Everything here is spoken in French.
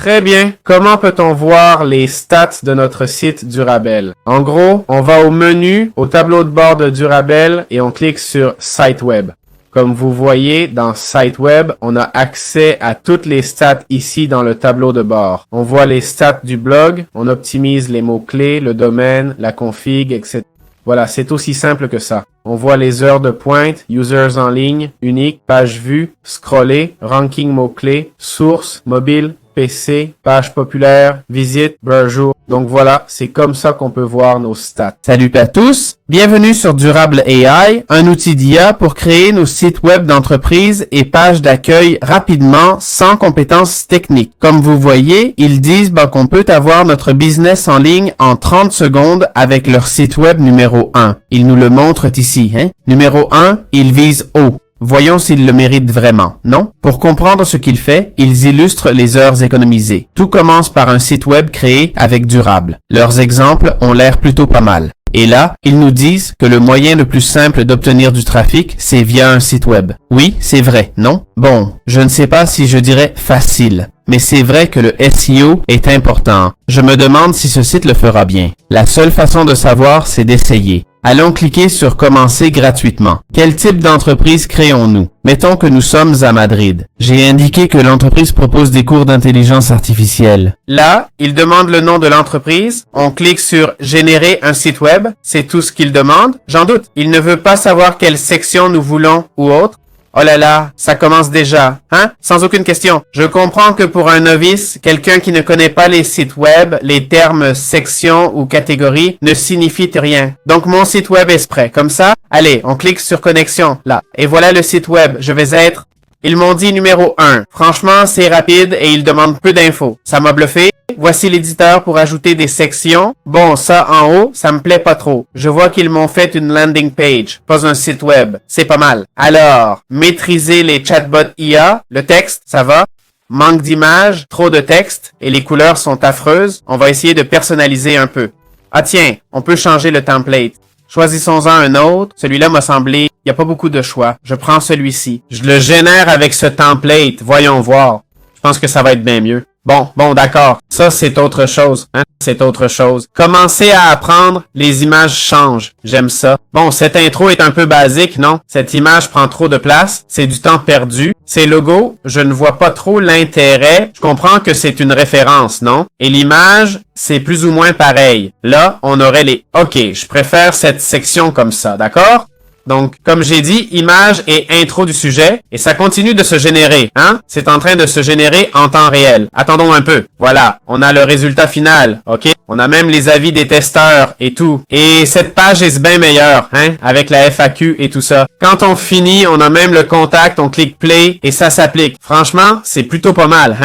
Très bien. Comment peut-on voir les stats de notre site Durabel? En gros, on va au menu, au tableau de bord de Durabel et on clique sur Site Web. Comme vous voyez, dans Site Web, on a accès à toutes les stats ici dans le tableau de bord. On voit les stats du blog, on optimise les mots-clés, le domaine, la config, etc. Voilà, c'est aussi simple que ça. On voit les heures de pointe, users en ligne, unique, page vue, scroller, ranking mots-clés, source, mobile, PC, page populaire, visite, jour. Donc voilà, c'est comme ça qu'on peut voir nos stats. Salut à tous, bienvenue sur Durable AI, un outil d'IA pour créer nos sites web d'entreprise et pages d'accueil rapidement sans compétences techniques. Comme vous voyez, ils disent qu'on peut avoir notre business en ligne en 30 secondes avec leur site web numéro 1. Ils nous le montrent ici. Numéro 1, ils visent haut. Voyons s'il le mérite vraiment, non? Pour comprendre ce qu'il fait, ils illustrent les heures économisées. Tout commence par un site web créé avec Durable. Leurs exemples ont l'air plutôt pas mal. Et là, ils nous disent que le moyen le plus simple d'obtenir du trafic, c'est via un site web. Oui, c'est vrai, non? Bon, je ne sais pas si je dirais facile, mais c'est vrai que le SEO est important. Je me demande si ce site le fera bien. La seule façon de savoir, c'est d'essayer. Allons cliquer sur Commencer gratuitement. Quel type d'entreprise créons-nous? Mettons que nous sommes à Madrid. J'ai indiqué que l'entreprise propose des cours d'intelligence artificielle. Là, il demande le nom de l'entreprise. On clique sur Générer un site web. C'est tout ce qu'il demande. J'en doute. Il ne veut pas savoir quelle section nous voulons ou autre. Oh là là, ça commence déjà, Sans aucune question. Je comprends que pour un novice, quelqu'un qui ne connaît pas les sites web, les termes section ou catégorie ne signifient rien. Donc mon site web est prêt. Comme ça, allez, on clique sur connexion, là. Et voilà le site web. Je vais être... Ils m'ont dit numéro 1. Franchement, c'est rapide et ils demandent peu d'infos. Ça m'a bluffé. Voici l'éditeur pour ajouter des sections. Bon, ça en haut, ça me plaît pas trop. Je vois qu'ils m'ont fait une landing page, pas un site web. C'est pas mal. Alors, maîtriser les chatbots IA. Le texte, ça va. Manque d'images, trop de texte et les couleurs sont affreuses. On va essayer de personnaliser un peu. Ah tiens, on peut changer le template. Choisissons-en un autre. Celui-là m'a semblé... Il n'y a pas beaucoup de choix. Je prends celui-ci. Je le génère avec ce template. Voyons voir. Je pense que ça va être bien mieux. Bon, d'accord. Ça, c'est autre chose, C'est autre chose. Commencez à apprendre, les images changent. J'aime ça. Bon, cette intro est un peu basique, non? Cette image prend trop de place. C'est du temps perdu. Ces logos, je ne vois pas trop l'intérêt. Je comprends que c'est une référence, non? Et l'image, c'est plus ou moins pareil. Là, on aurait les... OK, je préfère cette section comme ça, d'accord? Donc, comme j'ai dit, image et intro du sujet, et ça continue de se générer, C'est en train de se générer en temps réel. Attendons un peu. Voilà, on a le résultat final, OK? On a même les avis des testeurs et tout. Et cette page est bien meilleure, Avec la FAQ et tout ça. Quand on finit, on a même le contact, on clique play et ça s'applique. Franchement, c'est plutôt pas mal,